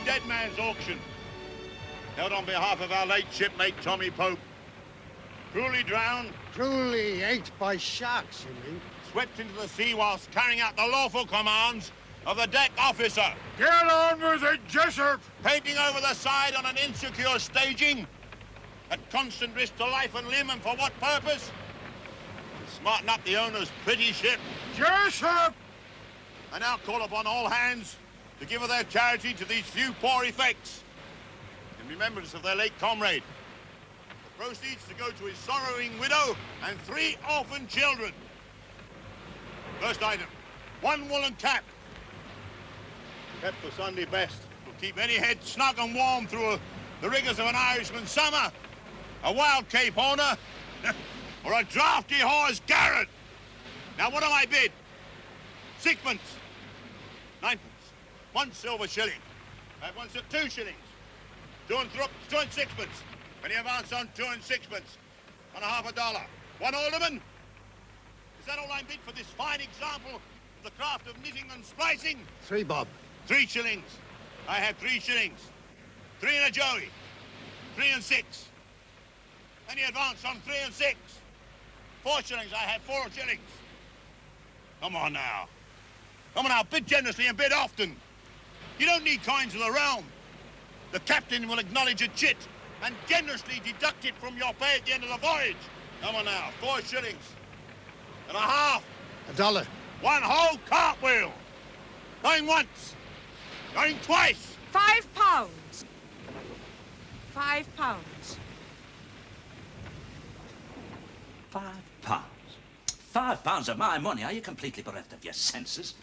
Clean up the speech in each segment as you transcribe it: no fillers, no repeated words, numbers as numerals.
dead man's auction, held on behalf of our late shipmate Tommy Pope. Cruelly drowned. Cruelly ate by sharks, you mean? Swept into the sea whilst carrying out the lawful commands of the deck officer. Get on with it, Jessop! Painting over the side on an insecure staging, at constant risk to life and limb, and for what purpose? To smarten up the owner's pretty ship. Jessop! I now call upon all hands to give of their charity to these few poor effects, in remembrance of their late comrade. The proceeds to go to his sorrowing widow and 3 orphan children. First item, 1 woolen cap. Kept for Sunday best. Will keep any head snug and warm through the rigours of an Irishman's summer. A wild Cape Horner, or a draughty horse Garrett. Now, what do I bid? 6pence. 9pence. 1 silver shilling. I have once at 2 shillings. 2 and 6pence. Any advance on 2 and 6pence. On a half a dollar. 1 alderman. Is that all I bid for this fine example of the craft of knitting and splicing? 3 bob. 3 shillings. I have 3 shillings. 3 and a joey. 3 and 6. Any advance on 3 and 6? 4 shillings. I have 4 shillings. Come on now. Come on now, bid generously and bid often. You don't need coins of the realm. The captain will acknowledge a chit and generously deduct it from your pay at the end of the voyage. Come on now, 4 shillings and a half. $1. 1 whole cartwheel. Going once. Going twice. £5. £5. £5. £5 of my money? Are you completely bereft of your senses?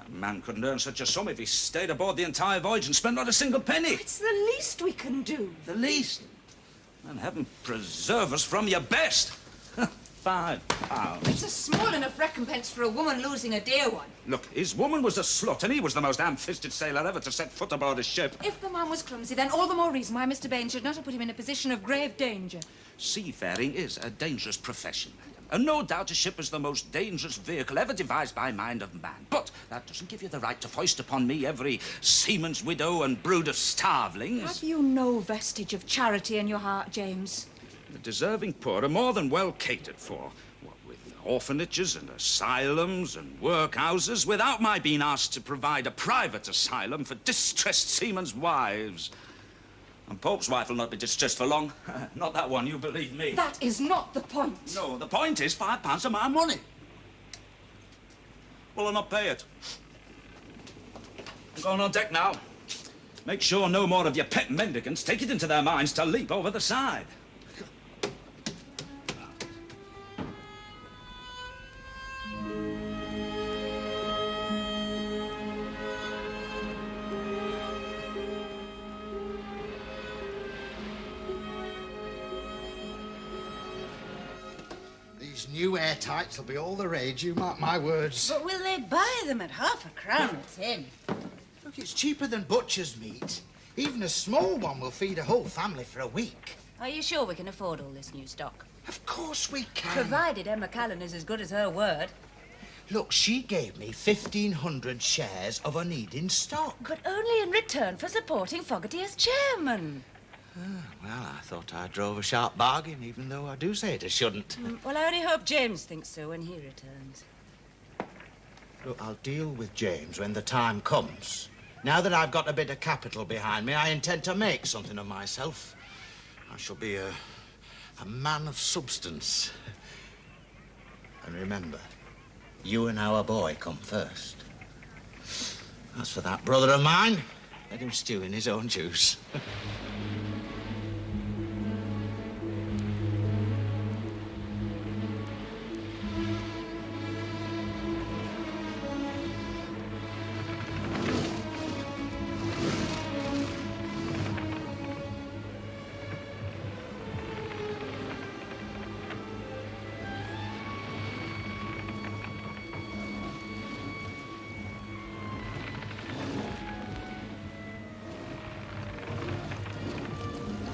A man couldn't earn such a sum if he stayed aboard the entire voyage and spent not a single penny. It's the least we can do. The least? And heaven preserve us from your best. £5. It's a small enough recompense for a woman losing a dear one. Look, his woman was a slut, and he was the most ham-fisted sailor ever to set foot aboard a ship. If the man was clumsy, then all the more reason why Mr. Bain should not have put him in a position of grave danger. Seafaring is a dangerous profession, madam. And no doubt a ship is the most dangerous vehicle ever devised by mind of man. But that doesn't give you the right to foist upon me every seaman's widow and brood of starvelings. Have you no vestige of charity in your heart, James? The deserving poor are more than well catered for. What with orphanages and asylums and workhouses, without my being asked to provide a private asylum for distressed seamen's wives. And Pope's wife will not be distressed for long. Not that one, you believe me. That is not the point. No, the point is £5 of my money. Well, I'll not pay it. I'm going on deck now. Make sure no more of your pet mendicants take it into their minds to leap over the side. New airtights will be all the rage, you mark my words. But will they buy them at £0.5 a tin? Look, it's cheaper than butcher's meat. Even a small one will feed a whole family for a week. Are you sure we can afford all this new stock? Of course we can. Provided Emma Callon is as good as her word. Look, she gave me 1,500 shares of Onedins stock. But only in return for supporting Fogarty as chairman. Well, I thought I drove a sharp bargain, even though I do say it I shouldn't. Well, I only hope James thinks so when he returns. Look, I'll deal with James when the time comes. Now that I've got a bit of capital behind me, I intend to make something of myself. I shall be a man of substance. And remember, you and our boy come first. As for that brother of mine, let him stew in his own juice.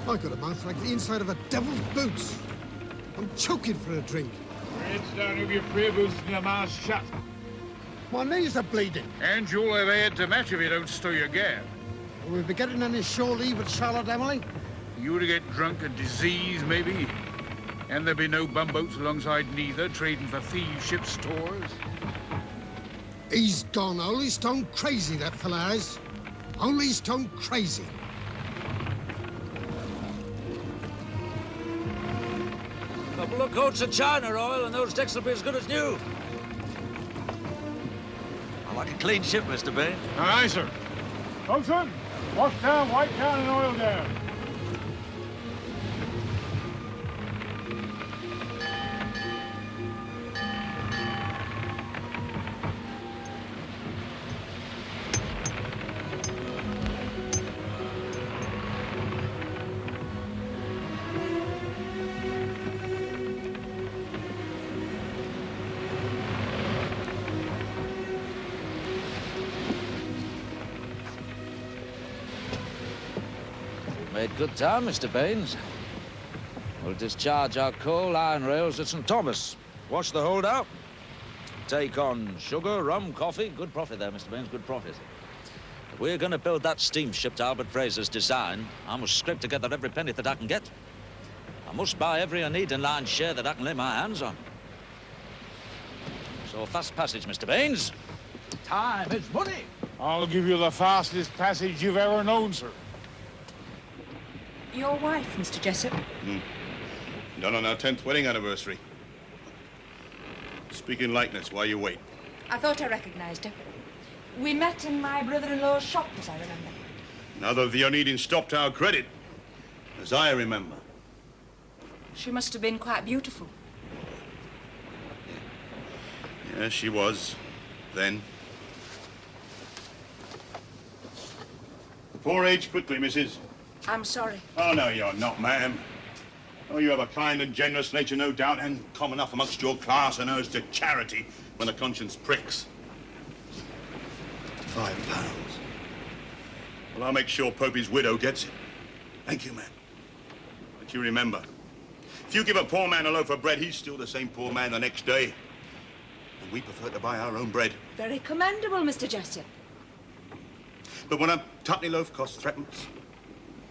I've got a mouth like the inside of a devil's boots. I'm choking for a drink. Heads down with your prayer boots and your mouth shut. My knees are bleeding. And you'll have had to match if you don't stow your gab. Will we be getting any shore leave at Charlotte, Emily? You to get drunk and disease, maybe? And there be no bumboats alongside neither, trading for thieves' ship stores? He's gone holy stone crazy, that fella is. Holy stone crazy. Couple of coats of China oil and those decks will be as good as new. I like a clean ship, Mr. Bain. Aye, sir. Bosun, wash down, wipe down, and oil down. Made good time, Mr. Baines. We'll discharge our coal iron rails at St. Thomas. Wash the hold out. Take on sugar, rum, coffee. Good profit there, Mr. Baines, good profit. If we're going to build that steamship to Albert Fraser's design, I must scrape together every penny that I can get. I must buy every Onedin line share that I can lay my hands on. So fast passage, Mr. Baines. Time is money. I'll give you the fastest passage you've ever known, sir. Your wife, Mr. Jessop. Done on our 10th wedding anniversary. Speak in likeness while you wait. I thought I recognized her. We met in my brother-in-law's shop, as I remember. Now that the Onedins stopped our credit, as I remember. She must have been quite beautiful. Yes, she was, then. The poor age quickly, missus. I'm sorry. Oh, no, you're not, ma'am. Oh, you have a kind and generous nature, no doubt, and common enough amongst your class and urge to charity when the conscience pricks. £5. Well, I'll make sure Popey's widow gets it. Thank you, ma'am. But you remember, if you give a poor man a loaf of bread, he's still the same poor man the next day. And we prefer to buy our own bread. Very commendable, Mr. Jessop. But when a tuppenny loaf costs threepence,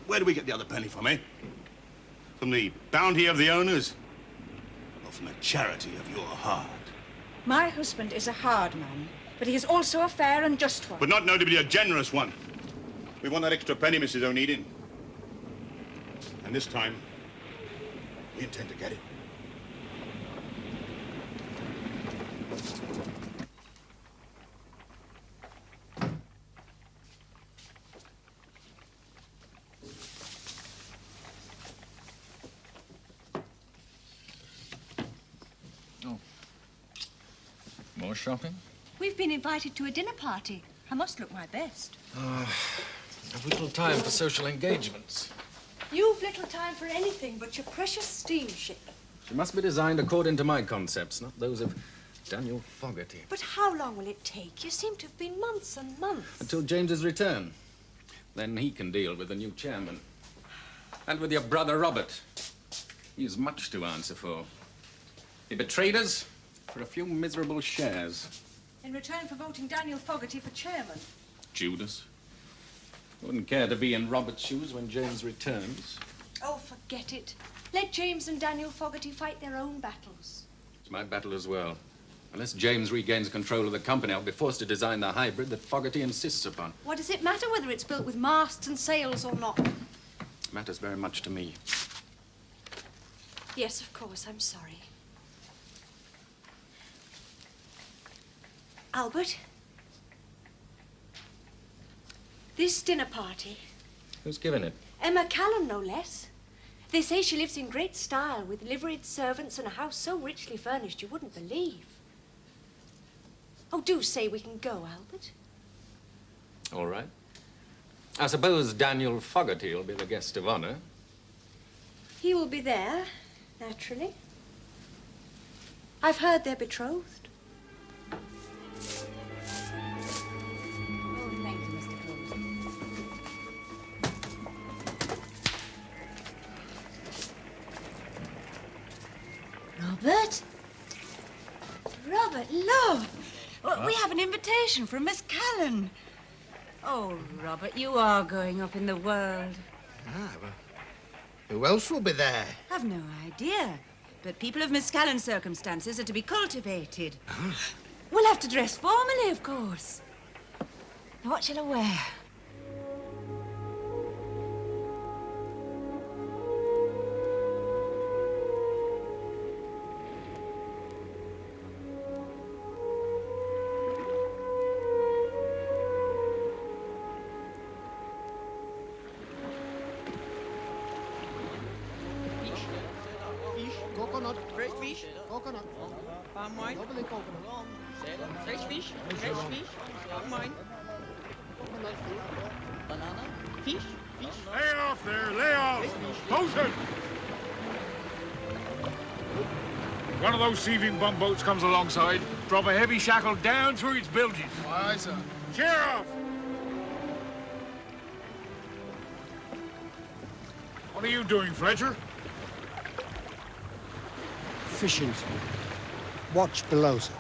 where do we get the other penny from, eh? From the bounty of the owners? Or from the charity of your heart? My husband is a hard man, but he is also a fair and just one. But not notably a generous one. We want that extra penny, Mrs. Onedin. And this time, we intend to get it. More shopping? We've been invited to a dinner party. I must look my best. I've little time for social engagements. You've little time for anything but your precious steamship. She must be designed according to my concepts, not those of Daniel Fogarty. But how long will it take? You seem to have been months and months. Until James's return. Then he can deal with the new chairman. And with your brother Robert. He has much to answer for. He betrayed us for a few miserable shares. In return for voting Daniel Fogarty for chairman. Judas. Wouldn't care to be in Robert's shoes when James returns. Oh, forget it. Let James and Daniel Fogarty fight their own battles. It's my battle as well. Unless James regains control of the company, I'll be forced to design the hybrid that Fogarty insists upon. What does it matter whether it's built with masts and sails or not? It matters very much to me. Yes, of course, I'm sorry. Albert? This dinner party... Who's giving it? Emma Callon, no less. They say she lives in great style with liveried servants and a house so richly furnished you wouldn't believe. Oh, do say we can go, Albert. All right. I suppose Daniel Fogarty will be the guest of honor. He will be there, naturally. I've heard they're betrothed. Robert? Robert, love! We have an invitation from Miss Callon. Oh, Robert, you are going up in the world. Ah, well, who else will be there? I've no idea. But people of Miss Callon's circumstances are to be cultivated. We'll have to dress formally, of course. Now, what shall I wear? Coconut. Fresh fish, Coconut. palm wine, Lovely coconut. fresh fish, palm wine, banana, fish. Lay off there, lay off! Bosun! One of those seething bumboats comes alongside, drop a heavy shackle down through its bilges. Aye, sir. Cheer off! What are you doing, Fletcher? Fishing, sir. Watch below, sir.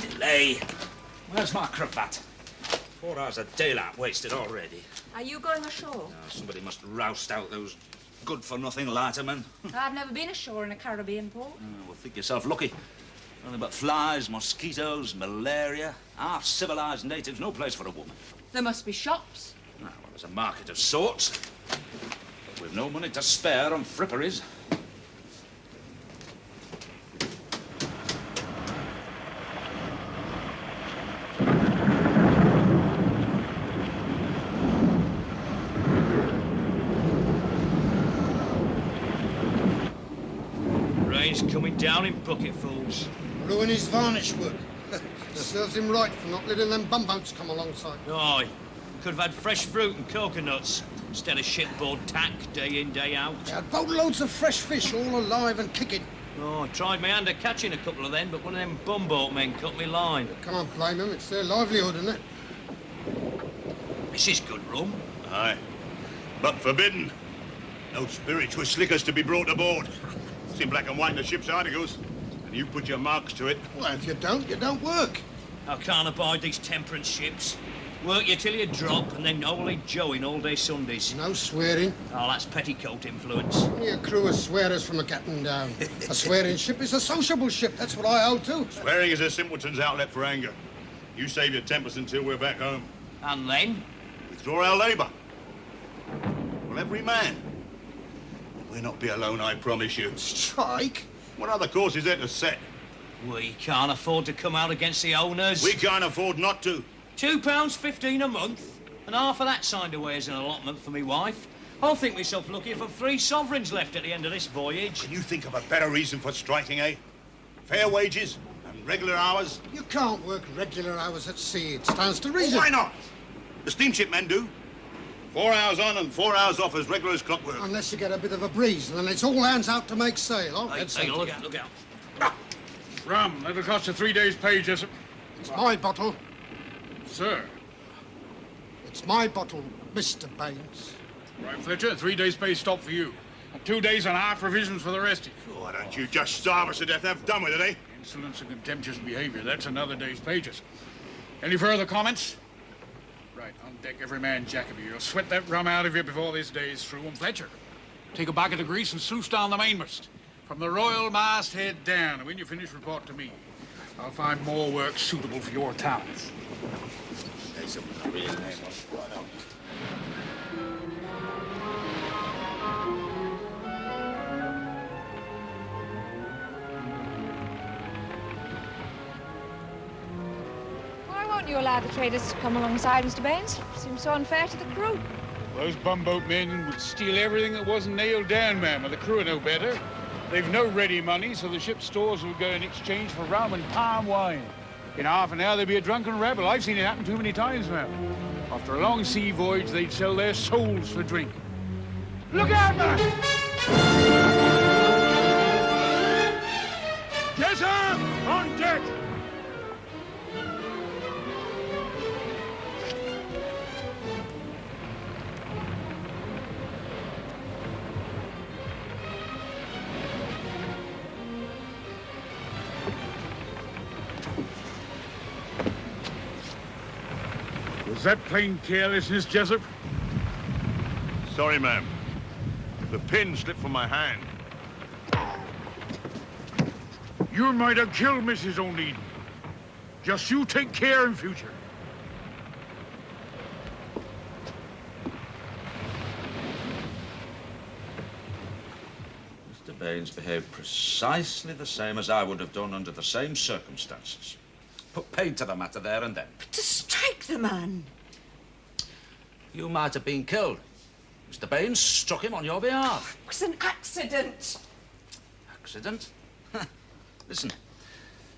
Delay. Where's my cravat? 4 hours of daylight wasted already. Are you going ashore? Oh, somebody must roust out those good-for-nothing lightermen. I've never been ashore in a Caribbean port. Oh, well, think yourself lucky. Nothing but flies, mosquitoes, malaria. Half civilized natives, no place for a woman. There must be shops. Ah, well, there's a market of sorts. But we've no money to spare on fripperies. Rain's coming down in bucketfuls. Ruin his varnish work. Serves him right for not letting them bumboats come alongside. Aye. Could have had fresh fruit and coconuts instead of shipboard tack day in, day out. They had boatloads of fresh fish, all alive and kicking. Oh, I tried my hand at catching a couple of them, but one of them bumboat men cut me line. Can't blame them. It's their livelihood, isn't it? This is good rum. Aye. But forbidden. No spirituous liquors to be brought aboard. It's in black and white in the ship's articles. And you put your marks to it. Well, if you don't work. I can't abide these temperance ships. Work you till you drop, and then holy joeing all day Sundays. No swearing. Oh, that's petticoat influence. Only a crew of swearers from a captain down. A swearing ship is a sociable ship. That's what I hold to. Swearing is a simpleton's outlet for anger. You save your tempers until we're back home. And then? Withdraw our labour. Well, every man. We'll not be alone, I promise you. Strike? What other course is there to set? We can't afford to come out against the owners. We can't afford not to. £2.15 a month, and half of that signed away as an allotment for me wife. I'll think myself lucky if I've 3 sovereigns left at the end of this voyage. Can you think of a better reason for striking, eh? Fair wages and regular hours? You can't work regular hours at sea. It stands to reason. Why not? The steamship men do. 4 hours on and 4 hours off as regular as clockwork. Unless you get a bit of a breeze, and then it's all hands out to make sail. Oh, Hey, look out. Rum, that'll cost you 3 days' pay, Jessop. It's my bottle. Sir. It's my bottle, Mr. Baines. Right, Fletcher, 3 days' pay stop for you. And 2 days and half provisions for the rest of you. Why don't you just starve us to death? Have done with it, eh? Insolence and contemptuous behavior, that's another day's pages. Any further comments? Right, on deck, every man jack of you. You'll sweat that rum out of you before this day's through. And Fletcher, take a bucket of grease and sluice down the mainmast. From the royal masthead down, and when you finish, report to me. I'll find more work suitable for your talents. Why won't you allow the traders to come alongside, Mr. Baines? Seems so unfair to the crew. Those bumboat men would steal everything that wasn't nailed down, ma'am, and the crew are no better. They've no ready money, so the ship's stores will go in exchange for rum and palm wine. In half an hour, they'd be a drunken rebel. I've seen it happen too many times, ma'am. After a long sea voyage, they'd sell their souls for drink. Look out, man! Jessop! On deck! Was that plain carelessness, Jessop? Sorry, ma'am. The pin slipped from my hand. You might have killed Mrs. Onedin. Just you take care in future. Mr. Baines behaved precisely the same as I would have done under the same circumstances. Put paid to the matter there and then. But to strike the man. You might have been killed. Mr. Baines struck him on your behalf. It was an accident. Accident? Listen,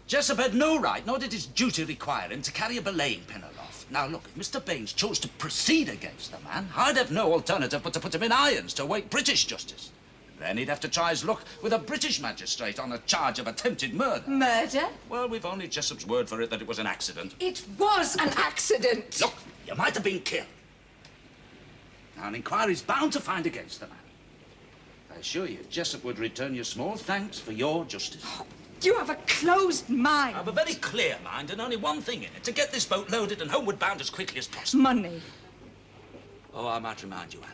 Jessop had no right, nor did his duty require him to carry a belaying pin aloft. Now, look, if Mr. Baines chose to proceed against the man, I'd have no alternative but to put him in irons to await British justice. Then he'd have to try his luck with a British magistrate on a charge of attempted murder. Murder? Well, we've only Jessop's word for it that it was an accident. It was an accident. Look, you might have been killed. Now, an inquiry's bound to find against the man. I assure you, Jessop would return you small thanks for your justice. Oh, you have a closed mind. I have a very clear mind and only one thing in it, to get this boat loaded and homeward bound as quickly as possible. Money. Oh, I might remind you, Anne,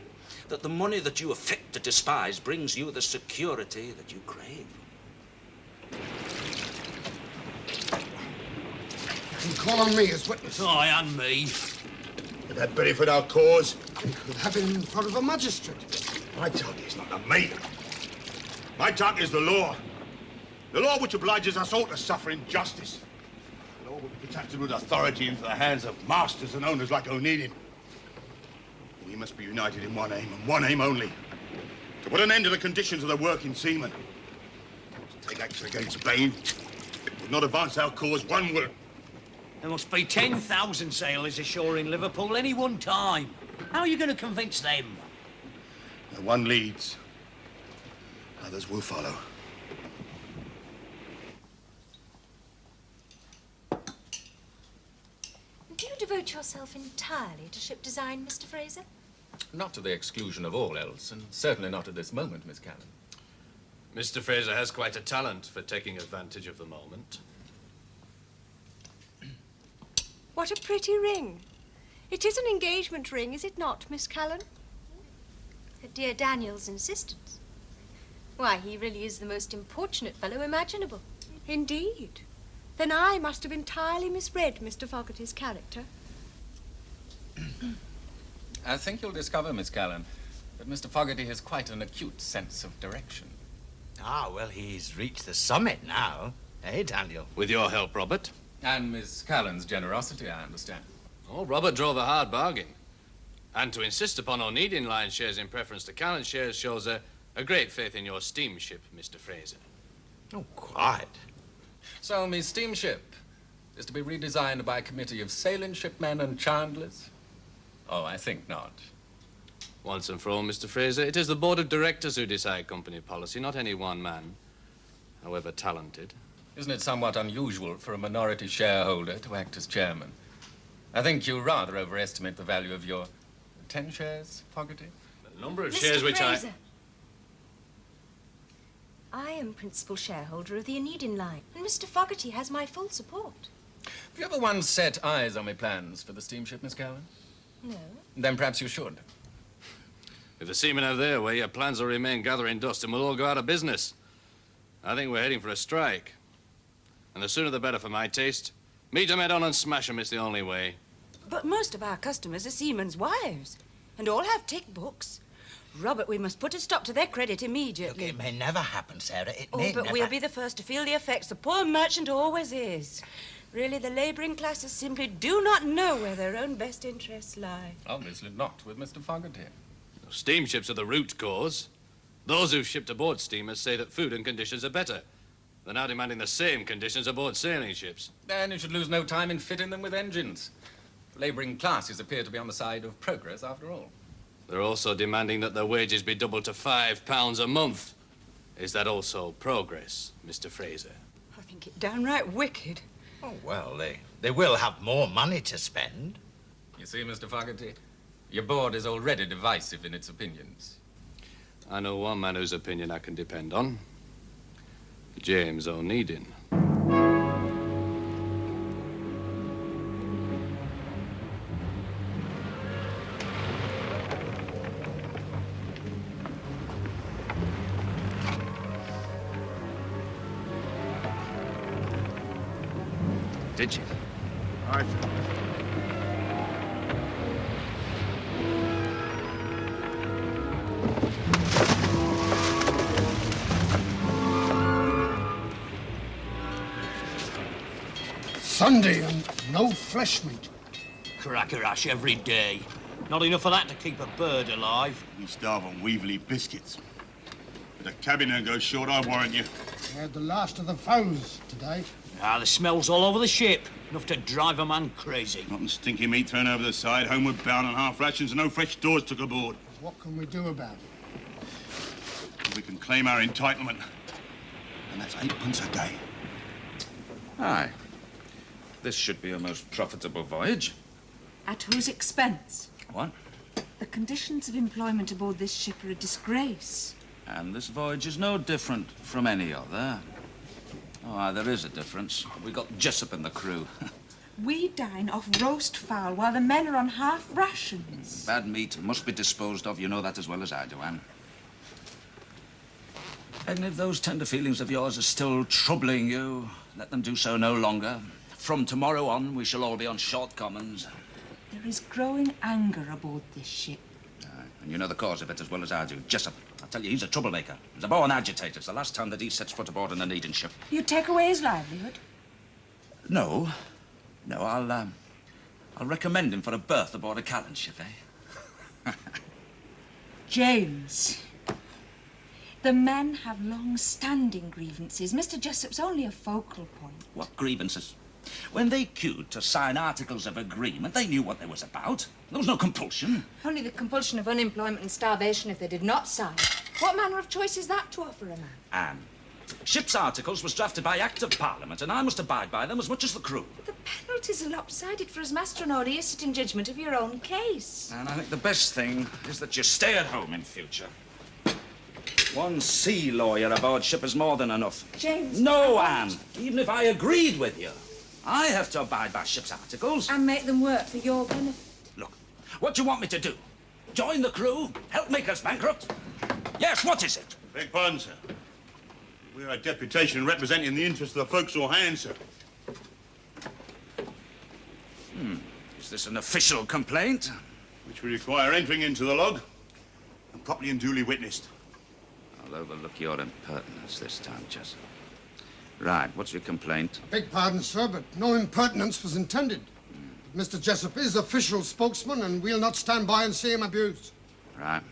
that the money that you affect to despise brings you the security that you crave. You can call on me as witness. Aye, and me. If that benefit our cause, We could have him in front of a magistrate. my target is not the me. My target is the law. The law which obliges us all to suffer injustice. The law which puts absolute authority into the hands of masters and owners like Onedin. We must be united in one aim, and one aim only. To put an end to the conditions of the working seamen. To take action against Bain would not advance our cause one word. There must be 10,000 sailors ashore in Liverpool any one time. How are you going to convince them? Where one leads, others will follow. Do you devote yourself entirely to ship design, Mr. Fraser? Not to the exclusion of all else, and certainly not at this moment, Miss Callon. Mr. Fraser has quite a talent for taking advantage of the moment. What a pretty ring. It is an engagement ring, is it not, Miss Callon? At dear Daniel's insistence. Why, he really is the most importunate fellow imaginable. Indeed. Then I must have entirely misread Mr. Fogarty's character. I think you'll discover, Miss Callon, that Mr. Fogarty has quite an acute sense of direction. Ah, well, he's reached the summit now. Eh, Daniel? With your help, Robert. And Miss Callon's generosity, I understand. Oh, Robert drove a hard bargain. And to insist upon Onedin line shares in preference to Callon shares shows a great faith in your steamship, Mr. Fraser. Oh, quite. So, Miss Steamship is to be redesigned by a committee of sailing shipmen and chandlers? Oh, I think not. Once and for all, Mr. Fraser, it is the board of directors who decide company policy, not any one man, however talented. Isn't it somewhat unusual for a minority shareholder to act as chairman? I think you rather overestimate the value of your 10 shares, Fogarty. The number of Mr. shares which Fraser. I am principal shareholder of the Onedin line, and Mr. Fogarty has my full support. Have you ever once set eyes on my plans for the steamship, Miss Callon? No. Then perhaps you should. If the seamen have their way, your plans will remain gathering dust and we'll all go out of business. I think we're heading for a strike. And the sooner the better for my taste. Meet 'em head on and smash 'em, it's the only way. But most of our customers are seamen's wives, and all have tick books. Robert, we must put a stop to their credit immediately. Look, it may never happen, Sarah. It Oh, may but never. we'll be the first to feel the effects. The poor merchant always is. Really, the labouring classes simply do not know where their own best interests lie. Obviously not with Mr. Fogarty. Steamships are the root cause. Those who've shipped aboard steamers say that food and conditions are better. They're now demanding the same conditions aboard sailing ships. Then you should lose no time in fitting them with engines. Labouring classes appear to be on the side of progress, after all. They're also demanding that their wages be doubled to £5 a month. Is that also progress, Mr. Fraser? I think it downright wicked. Oh, well, they will have more money to spend. You see, Mr. Fogarty, your board is already divisive in its opinions. I know one man whose opinion I can depend on. James Onedin. did you? Right. Sunday and no flesh meat. Cracker ash every day. Not enough of that to keep a bird alive. We starve on weevily biscuits. But the cabin there goes short, I warrant you. We had the last of the foes today. Ah, the smell's all over the ship. Enough to drive a man crazy. Rotten stinky meat thrown over the side, homeward bound on half rations, and no fresh stores took aboard. What can we do about it? We can claim our entitlement. And that's 8p a day. Aye. This should be a most profitable voyage. At whose expense? What? The conditions of employment aboard this ship are a disgrace. And this voyage is no different from any other. Oh, aye, there is a difference. We got Jessop in the crew. We dine off roast fowl while the men are on half rations. Bad meat must be disposed of. You know that as well as I do, Anne. And if those tender feelings of yours are still troubling you, let them do so no longer. From tomorrow on, we shall all be on short commons. There is growing anger aboard this ship. And you know the cause of it as well as I do. Jessop, I tell you, he's a troublemaker. He's a born agitator. It's the last time that he sets foot aboard an Onedin ship. You take away his livelihood? No. No, I'll recommend him for a berth aboard a Callon ship, eh? James. The men have long-standing grievances. Mr. Jessop's only a focal point. What grievances? When they queued to sign articles of agreement, they knew what they was about. There was no compulsion. Only the compulsion of unemployment and starvation if they did not sign. What manner of choice is that to offer a man? Anne, ship's articles was drafted by Act of Parliament, and I must abide by them as much as the crew. But the penalties are lopsided for as master and order you sit in judgment of your own case. And I think the best thing is that you stay at home in future. One sea lawyer aboard ship is more than enough. James. No, Anne. Even if I agreed with you, I have to abide by ship's articles. And make them work for your benefit. Look, what do you want me to do? Join the crew? Help make us bankrupt? Yes, what is it? Beg pardon, sir. We're a deputation representing the interests of the forecastle hands, sir. Is this an official complaint? Which we require entering into the log and properly and duly witnessed. I'll overlook your impertinence this time, Jessop. Right, what's your complaint? Beg pardon, sir, but no impertinence was intended. Mr. Jessop is official spokesman, and we'll not stand by and see him abused. Right.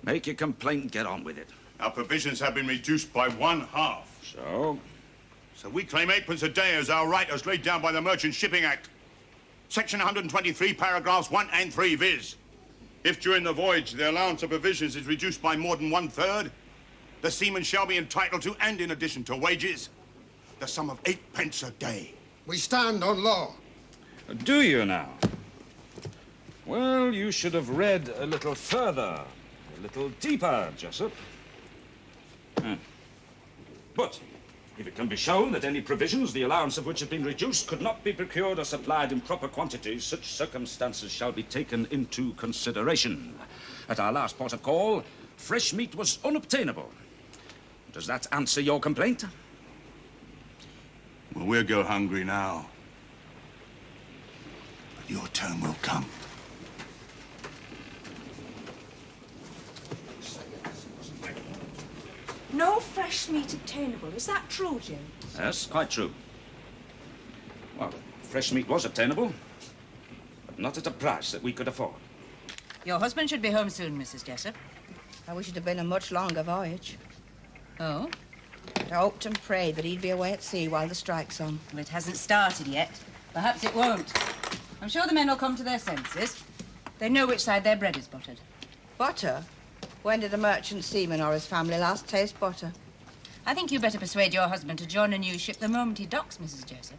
Make your complaint and get on with it. Our provisions have been reduced by 1/2. So? So we claim 8p a day as our right as laid down by the Merchant Shipping Act. Section 123, paragraphs 1 and 3, viz. If during the voyage the allowance of provisions is reduced by more than 1/3, the seaman shall be entitled to, and in addition to wages, the sum of 8p a day. We stand on law. Do you now? Well, you should have read a little further, a little deeper, Jessop. But if it can be shown that any provisions, the allowance of which have been reduced, could not be procured or supplied in proper quantities, such circumstances shall be taken into consideration. At our last port of call, fresh meat was unobtainable. Does that answer your complaint? Well, we'll go hungry now. But your turn will come. No fresh meat obtainable. Is that true, James? Yes, quite true. Well, fresh meat was obtainable, but not at a price that we could afford. Your husband should be home soon, Mrs. Jessop. I wish it had been a much longer voyage. Oh? I hoped and prayed that he'd be away at sea while the strike's on. Well, it hasn't started yet. Perhaps it won't. I'm sure the men will come to their senses. They know which side their bread is buttered. Butter? When did a merchant seaman or his family last taste butter? I think you'd better persuade your husband to join a new ship the moment he docks, Mrs. Jessop.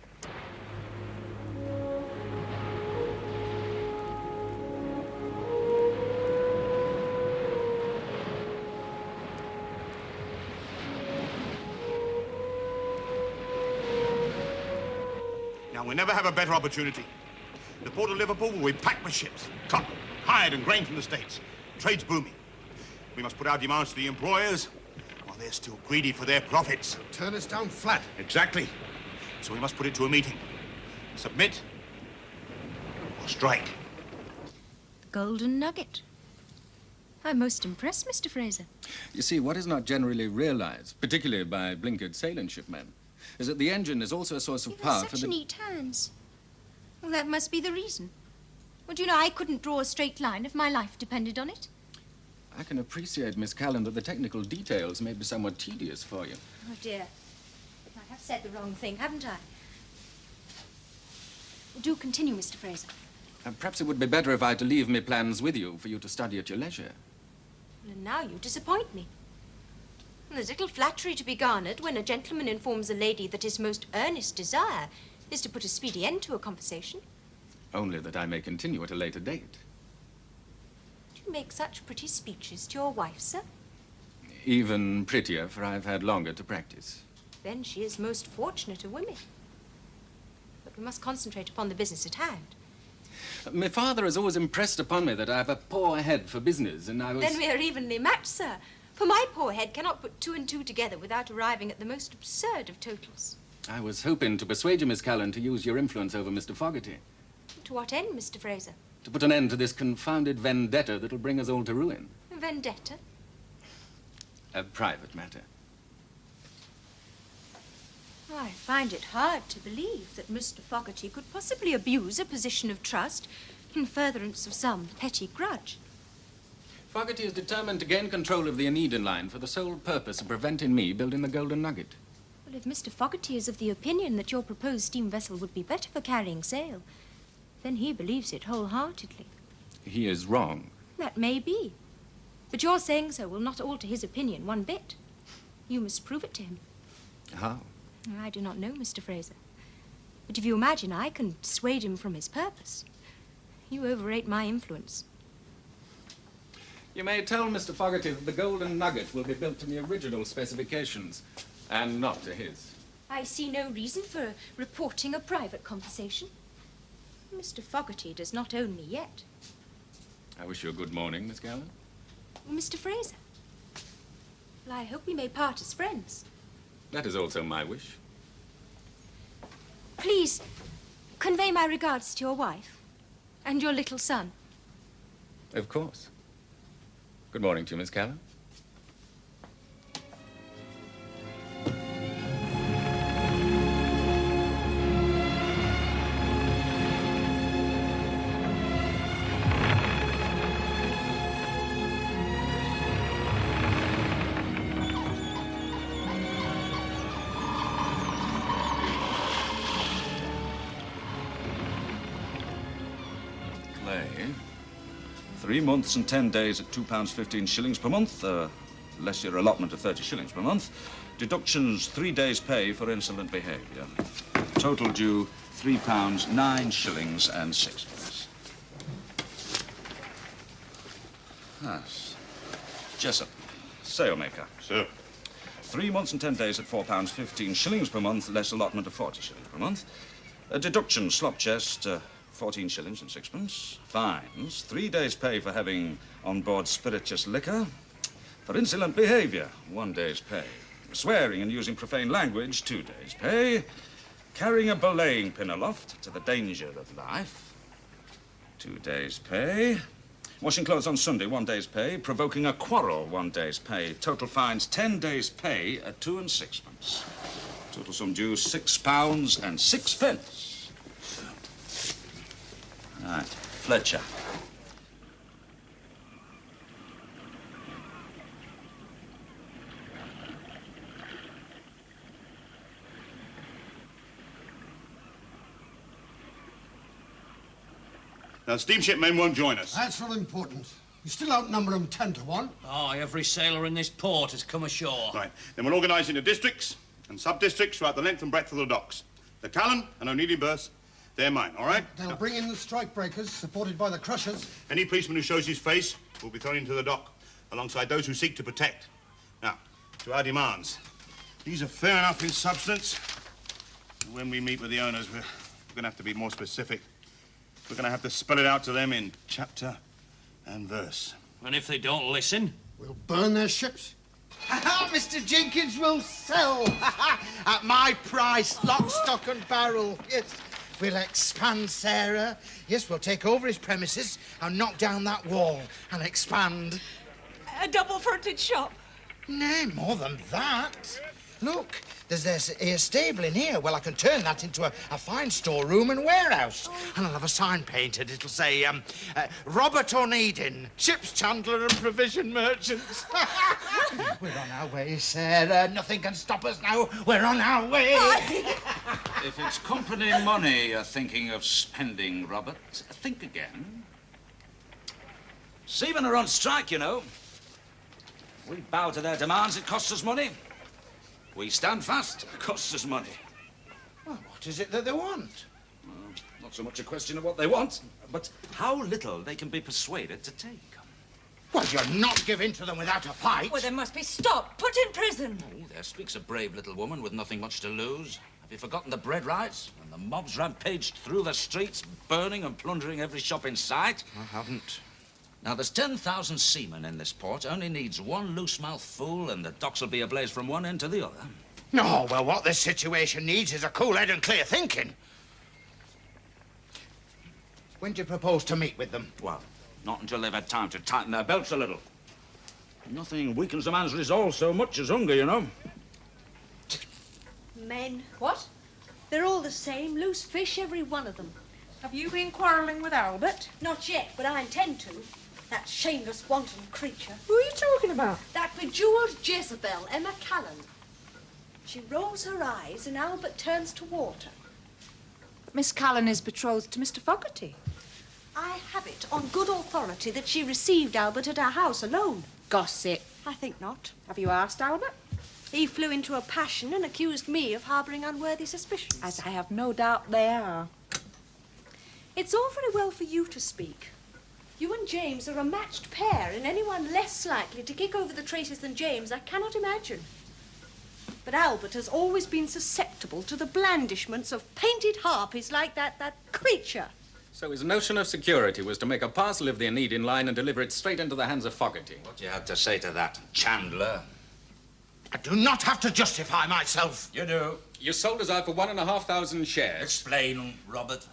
Now, we'll never have a better opportunity. The port of Liverpool will be packed with ships, cotton, hired and grain from the States. Trade's booming. We must put our demands to the employers while they're still greedy for their profits. Turn us down flat. Exactly. So we must put it to a meeting. Submit or strike. The golden nugget. I'm most impressed, Mr. Fraser. You see, what is not generally realized, particularly by blinkered sailing shipmen, is that the engine is also a source of You power have for such the... neat hands. Well, that must be the reason. Well, do you know, I couldn't draw a straight line if my life depended on it. I can appreciate, Miss Callon, that the technical details may be somewhat tedious for you. Oh, dear. I have said the wrong thing, haven't I? Do continue, Mr. Fraser. Perhaps it would be better if I had to leave me plans with you for you to study at your leisure. Well, and now you disappoint me. There's little flattery to be garnered when a gentleman informs a lady that his most earnest desire is to put a speedy end to a conversation. Only that I may continue at a later date. Do you make such pretty speeches to your wife, sir? Even prettier, for I've had longer to practice. Then she is most fortunate of women. But we must concentrate upon the business at hand. My father has always impressed upon me that I have a poor head for business, and I was... Then we are evenly matched, sir. For my poor head cannot put two and two together without arriving at the most absurd of totals. I was hoping to persuade you, Miss Callon, to use your influence over Mr. Fogarty. To what end, Mr. Fraser? To put an end to this confounded vendetta that'll bring us all to ruin. Vendetta? A private matter. I find it hard to believe that Mr. Fogarty could possibly abuse a position of trust in furtherance of some petty grudge. Fogarty is determined to gain control of the Onedin line for the sole purpose of preventing me building the Golden Nugget. Well, if Mr. Fogarty is of the opinion that your proposed steam vessel would be better for carrying sail, then he believes it wholeheartedly. He is wrong. That may be. But your saying so will not alter his opinion one bit. You must prove it to him. How? I do not know, Mr. Fraser. But if you imagine I can dissuade him from his purpose, you overrate my influence. You may tell Mr. Fogarty that the Golden Nugget will be built to the original specifications, and not to his. I see no reason for reporting a private conversation. Mr. Fogarty does not own me yet. I wish you a good morning, Miss Callon. Well, Mr. Fraser, well, I hope we may part as friends. That is also my wish. Please, convey my regards to your wife and your little son. Of course. Good morning to you, Miss Callon. Clay. 3 months and 10 days at £2 15 shillings per month, less your allotment of 30 shillings per month. Deductions 3 days' pay for insolent behaviour. Total due £3 9 shillings and 6pence. Yes. Jessop, sailmaker. Sir. 3 months and 10 days at £4 15 shillings per month, less allotment of 40 shillings per month. Deduction slop chest. 14 shillings and 6pence. Fines, 3 days' pay for having on board spirituous liquor. For insolent behaviour, 1 day's pay. Swearing and using profane language, 2 days' pay. Carrying a belaying pin aloft to the danger of life, 2 days' pay. Washing clothes on Sunday, 1 day's pay. Provoking a quarrel, 1 day's pay. Total fines, 10 days' pay at 2 and 6pence. Total sum due, £6 and 6pence. Right, Fletcher. Now, steamship men won't join us. That's not important. You still outnumber them 10 to 1. Aye, every sailor in this port has come ashore. Right. Then we'll organise into districts and sub-districts throughout the length and breadth of the docks. The Callon and Onedin berths, they're mine, all right? They'll bring in the strike breakers, supported by the crushers. Any policeman who shows his face will be thrown into the dock, alongside those who seek to protect. Now, to our demands. These are fair enough in substance. When we meet with the owners, we're going to have to be more specific. We're going to have to spell it out to them in chapter and verse. And if they don't listen? We'll burn their ships. Mr. Jenkins will sell at my price, lock, stock and barrel. Yes. We'll expand, Sarah. Yes, we'll take over his premises and knock down that wall and expand. A double-fronted shop? Nay, more than that. Look, there's a stable in here. Well, I can turn that into a fine storeroom and warehouse. And I'll have a sign painted. It'll say, Robert Onedin, ship's chandler and provision merchants. We're on our way, Sarah. Nothing can stop us now. We're on our way. If it's company money you're thinking of spending, Robert, think again. Seamen are on strike, you know. We bow to their demands, it costs us money. We stand fast, it costs us money. Well, what is it that they want? Well, not so much a question of what they want, but how little they can be persuaded to take. Well, you're not giving to them without a fight. Well, they must be stopped, put in prison. Oh, there speaks a brave little woman with nothing much to lose. Have you forgotten the bread riots? When the mobs rampaged through the streets, burning and plundering every shop in sight? I haven't. Now, there's 10,000 seamen in this port. Only needs one loose-mouthed fool, and the docks will be ablaze from one end to the other. No, well, what this situation needs is a cool head and clear thinking. When do you propose to meet with them? Well, not until they've had time to tighten their belts a little. Nothing weakens a man's resolve so much as hunger, you know. Men. What? They're all the same, loose fish, every one of them. Have you been quarrelling with Albert? Not yet, but I intend to. That shameless, wanton creature. Who are you talking about? That bejeweled Jezebel, Emma Callon. She rolls her eyes and Albert turns toward her. Miss Callon is betrothed to Mr. Fogarty. I have it on good authority that she received Albert at our house alone. Gossip. I think not. Have you asked Albert? He flew into a passion and accused me of harbouring unworthy suspicions. As I have no doubt they are. It's all very well for you to speak. You and James are a matched pair, and anyone less likely to kick over the traces than James I cannot imagine. But Albert has always been susceptible to the blandishments of painted harpies like that creature. So his notion of security was to make a parcel of the Onedin line and deliver it straight into the hands of Fogarty. What do you have to say to that, Chandler? I do not have to justify myself. You do. You sold us out for 1,500 shares. Explain, Robert.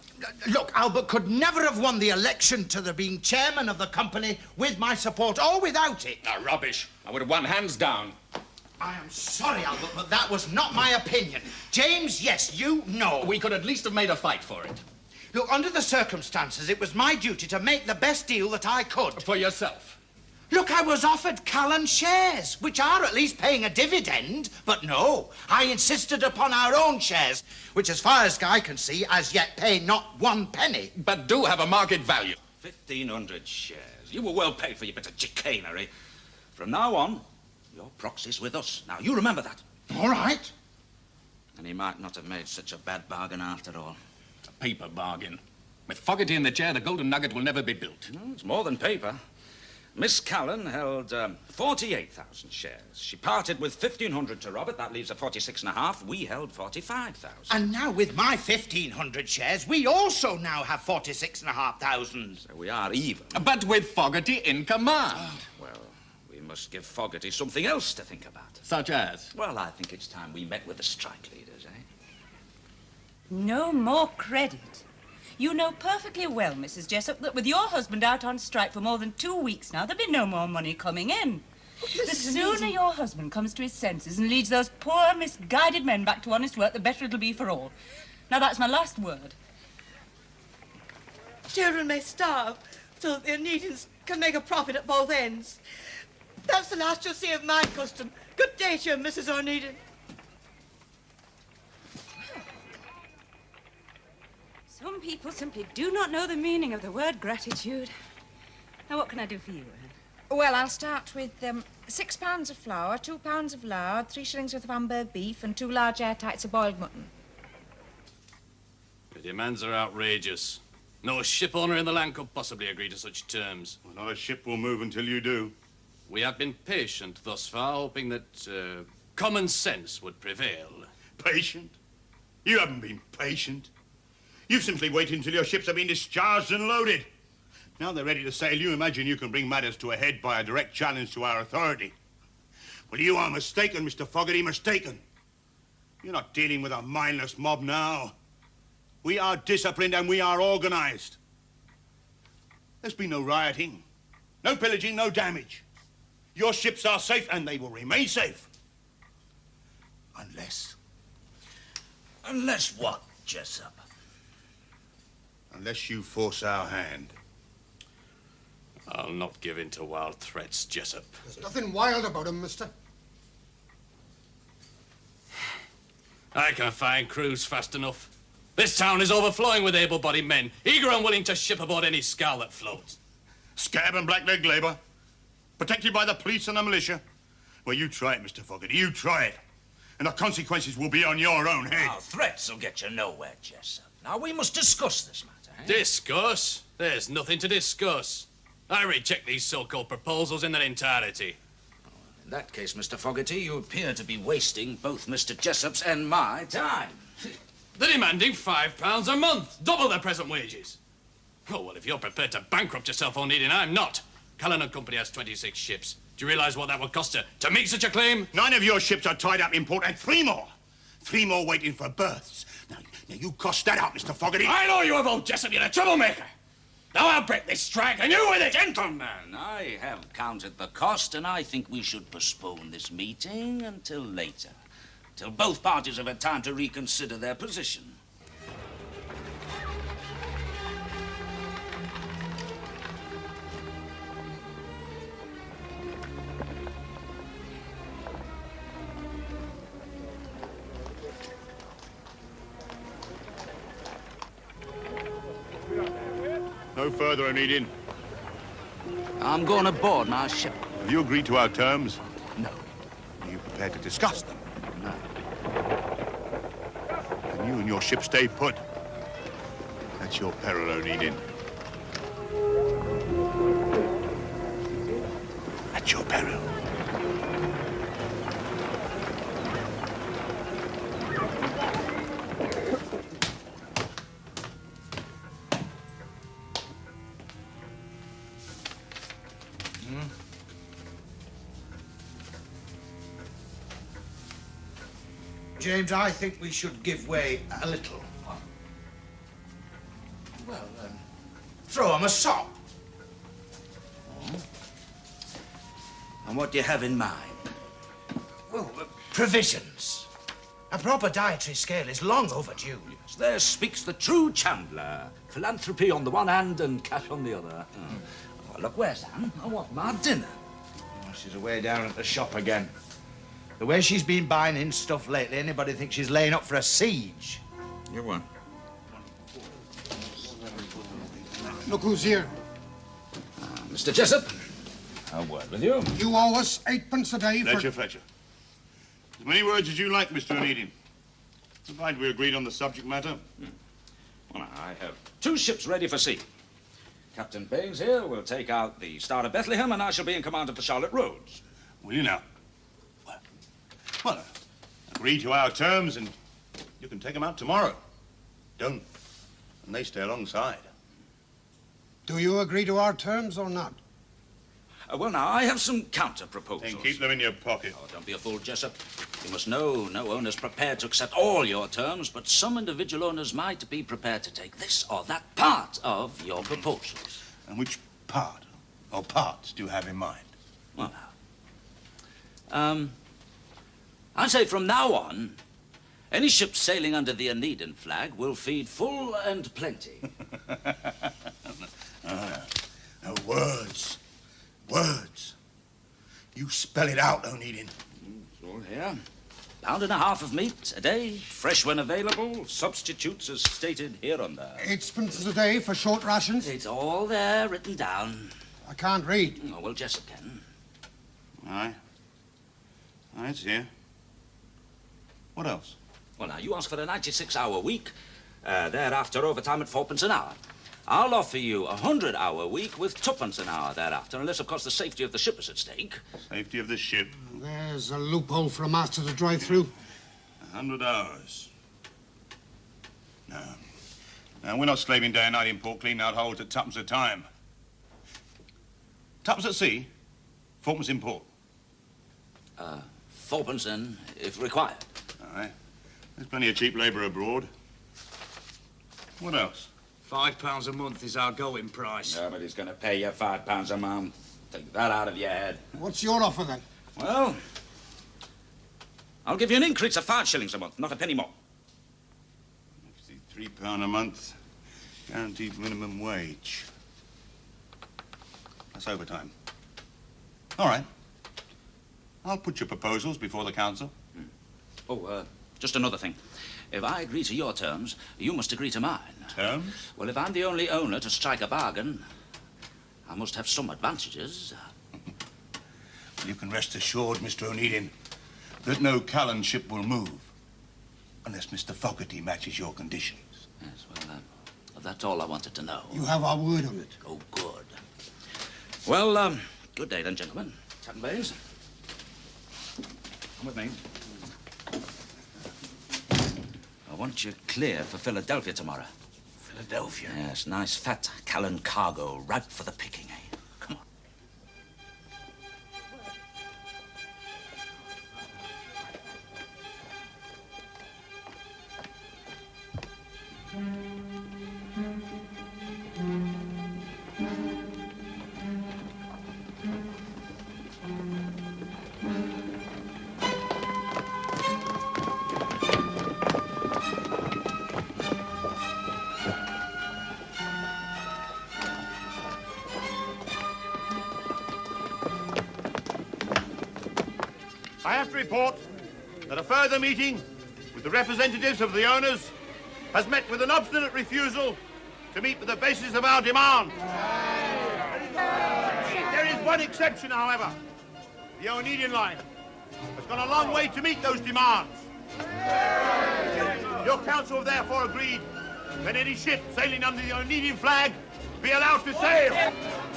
Look, Albert could never have won the election to the being chairman of the company with my support or without it. Ah, rubbish. I would have won hands down. I am sorry, Albert, but that was not my opinion. James, yes, you know. We could at least have made a fight for it. Look, under the circumstances, it was my duty to make the best deal that I could. For yourself. Look, I was offered Callon shares, which are at least paying a dividend. But no, I insisted upon our own shares, which, as far as I can see, as yet pay not 1 penny. But do have a market value. 1,500 shares. You were well paid for your bit of chicanery. From now on, your proxy's with us. Now, you remember that. All right. And he might not have made such a bad bargain after all. A paper bargain. With Fogarty in the chair, the golden nugget will never be built. No, it's more than paper. Miss Callon held 48,000 shares. She parted with 1,500 to Robert. That leaves her 46.5. We held 45,000. And now with my 1,500 shares, we also now have 46,500. So we are even. But with Fogarty in command. Well, we must give Fogarty something else to think about. Such as? Well, I think it's time we met with the strike leaders, eh? No more credit. You know perfectly well, Mrs. Jessop, that with your husband out on strike for more than 2 weeks now, there'll be no more money coming in. The sooner your husband comes to his senses and leads those poor, misguided men back to honest work, the better it'll be for all. Now, that's my last word. Children may starve so that the Onedins can make a profit at both ends. That's the last you'll see of my custom. Good day to you, Mrs. Onedin. Some people simply do not know the meaning of the word gratitude. Now, what can I do for you, Anne? Well, I'll start with 6 pounds of flour, 2 pounds of lard, 3 shillings worth of Hamburg beef, and 2 large airtights of boiled mutton. The demands are outrageous. No ship owner in the land could possibly agree to such terms. Well, not a ship will move until you do. We have been patient thus far, hoping that common sense would prevail. Patient? You haven't been patient. You've simply waited until your ships have been discharged and loaded. Now they're ready to sail, you imagine you can bring matters to a head by a direct challenge to our authority. Well, you are mistaken, Mr. Fogarty, mistaken. You're not dealing with a mindless mob now. We are disciplined and we are organised. There's been no rioting, no pillaging, no damage. Your ships are safe and they will remain safe. Unless... Unless what, Jessop? Unless you force our hand. I'll not give in to wild threats, Jessop. There's nothing wild about him, mister. I can find crews fast enough. This town is overflowing with able-bodied men, eager and willing to ship aboard any scow that floats. Scab and blackleg labour, protected by the police and the militia. Well, you try it, Mr. Fogarty, you try it. And the consequences will be on your own head. Now, threats will get you nowhere, Jessop. Now, we must discuss this matter, eh? Discuss? There's nothing to discuss. I reject these so-called proposals in their entirety. In that case, Mr. Fogarty, you appear to be wasting both Mr. Jessop's and my time. They're demanding £5 a month, double their present wages. Oh, well, if you're prepared to bankrupt yourself, Onedin, I'm not. Callon and Company has 26 ships. Do you realise what that would cost to make such a claim? 9 of your ships are tied up in port and 3 more. 3 more waiting for berths. Now you cost that out, Mr. Fogarty. I know you of old Jessop, you're a troublemaker. Now I'll break this strike, and you with it. Gentlemen, I have counted the cost, and I think we should postpone this meeting until later. Till both parties have had time to reconsider their position. No further, Onedin. I'm going aboard my ship. Have you agreed to our terms? No. Are you prepared to discuss them? No. Then you and your ship stay put. That's your peril, Onedin. At your peril. James, I think we should give way a little. Well, throw him a sop. And what do you have in mind? Well, provisions. A proper dietary scale is long overdue. Yes, there speaks the true Chandler. Philanthropy on the one hand and cash on the other. Oh, look, where's Anne? I want my dinner. Oh, she's away down at the shop again. The way she's been buying in stuff lately, anybody thinks she's laying up for a siege. You won. Look who's here. Mr. Jessop, a word with you. You owe us 8p a day for... Fletcher. As many words as you like, Mr. Onedin. Provided we agreed on the subject matter. Well, I have 2 ships ready for sea. Captain Baines here will take out the Star of Bethlehem, and I shall be in command of the Charlotte Rhodes. Will you now? Well, agree to our terms and you can take them out tomorrow. Don't. And they stay alongside. Do you agree to our terms or not? Well, now, I have some counter-proposals. Then keep them in your pocket. Oh, don't be a fool, Jessop. You must know no owner's prepared to accept all your terms, but some individual owners might be prepared to take this or that part of your proposals. And which part or parts do you have in mind? Well, now, I'd say from now on, any ship sailing under the Onedin flag will feed full and plenty. Words. Words. You spell it out, Onedin. It's all here. £1.5 of meat a day, fresh when available, substitutes as stated here and there. 8p a day for short rations? It's all there, written down. I can't read. Oh, well, Jessop can. Aye. Aye, it's here. What else? Well, now, you ask for a 96-hour week. Thereafter, overtime at 4p an hour. I'll offer you a 100-hour week with 2p an hour thereafter, unless, of course, the safety of the ship is at stake. Safety of the ship. There's a loophole for a master to drive through. 100 hours. No. Now, we're not slaving day and night in port, cleaning out holds at 2p a time. 2p at sea, 4p in port. 4p then, if required. Aye. There's plenty of cheap labour abroad. What else? £5 a month is our going price. Yeah, but he's going to pay you £5 a month. Take that out of your head. What's your offer, then? Well, I'll give you an increase of 5 shillings a month, not a penny more. £3 a month, guaranteed minimum wage. That's overtime. All right. I'll put your proposals before the council. Oh, just another thing. If I agree to your terms, you must agree to mine. Terms? Well, if I'm the only owner to strike a bargain, I must have some advantages. Well, you can rest assured, Mr. Onedin, that no Callon ship will move unless Mr. Fogarty matches your conditions. Yes, well, that's all I wanted to know. You have our word on it. Oh, good. Well, good day then, gentlemen. Captain Baines. Come with me. I want you clear for Philadelphia tomorrow. Philadelphia? Yes, nice fat Callon cargo, ripe for the picking, eh? Come on. I have to report that a further meeting with the representatives of the owners has met with an obstinate refusal to meet with the basis of our demand. There is one exception, however. The Onedin line has gone a long way to meet those demands. Your council have therefore agreed that any ship sailing under the Onedin flag be allowed to sail.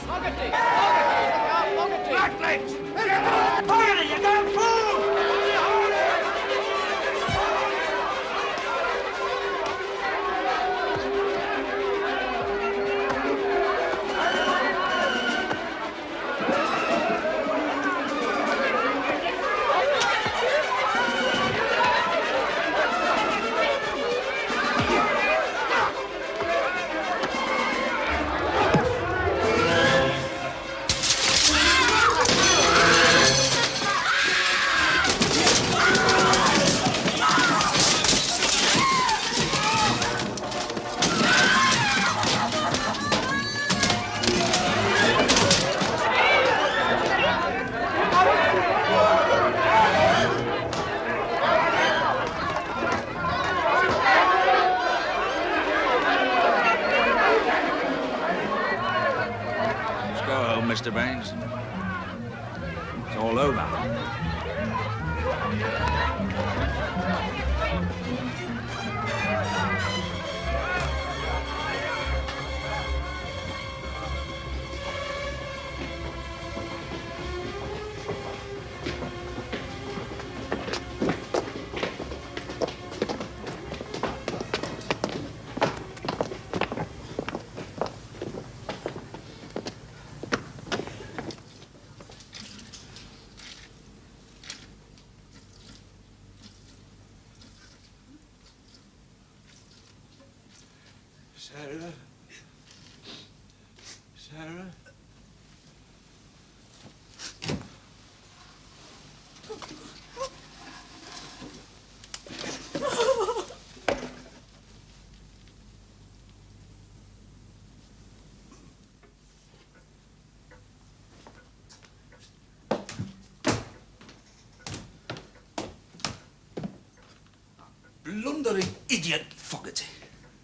Fogarty! Blacklegs! Fogarty, you damn fool! Mr. Baines. It's all over. Sarah? Sarah? Blundering idiot, Fogarty.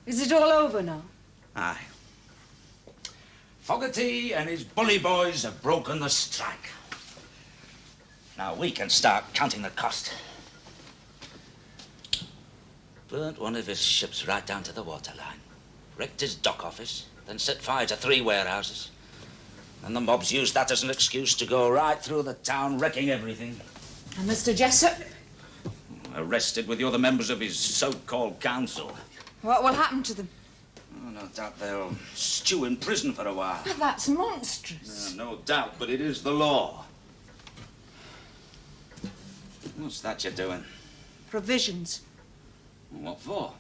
Is it all over now? Aye. Fogarty and his bully boys have broken the strike. Now we can start counting the cost. Burnt one of his ships right down to the waterline. Wrecked his dock office, then set fire to 3 warehouses. And the mobs used that as an excuse to go right through the town, wrecking everything. And Mr. Jessop? Arrested with the other members of his so-called council. What will happen to them? Oh, no doubt they'll stew in prison for a while. But that's monstrous. No doubt, but it is the law. What's that you're doing? Provisions. What for?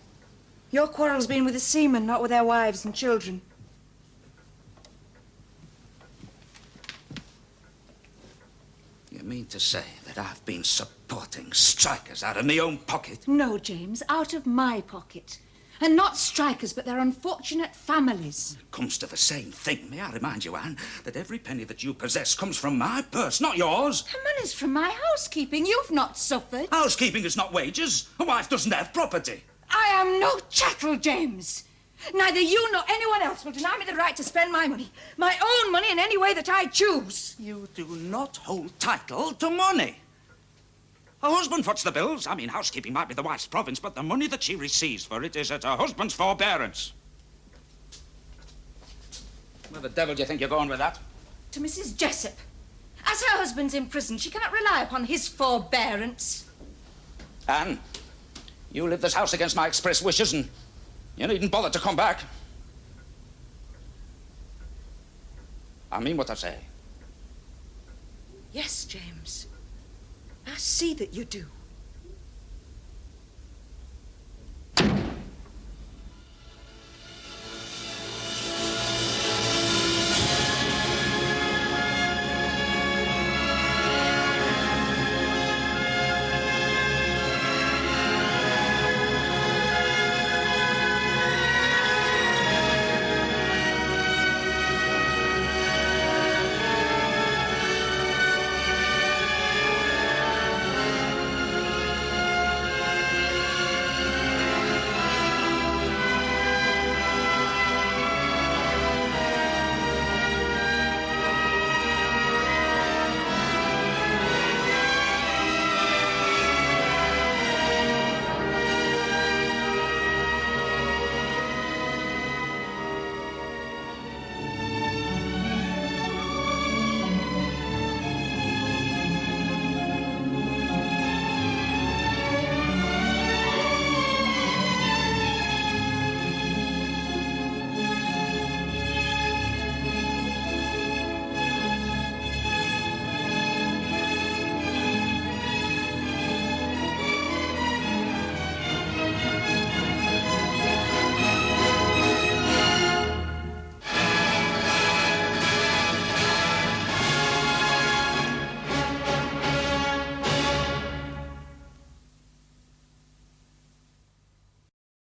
Your quarrel's been with the seamen, not with their wives and children. You mean to say that I've been supporting strikers out of my own pocket? No, James, out of my pocket. And not strikers, but their unfortunate families. It comes to the same thing. May I remind you, Anne, that every penny that you possess comes from my purse, not yours. The money's from my housekeeping. You've not suffered. Housekeeping is not wages. A wife doesn't have property. I am no chattel, James. Neither you nor anyone else will deny me the right to spend my money, my own money, in any way that I choose. You do not hold title to money. Her husband foots the bills. I mean, housekeeping might be the wife's province, but the money that she receives for it is at her husband's forbearance. Where the devil do you think you're going with that? To Mrs. Jessop. As her husband's in prison, she cannot rely upon his forbearance. Anne, you leave this house against my express wishes, and you needn't bother to come back. I mean what I say. Yes, James. I see that you do.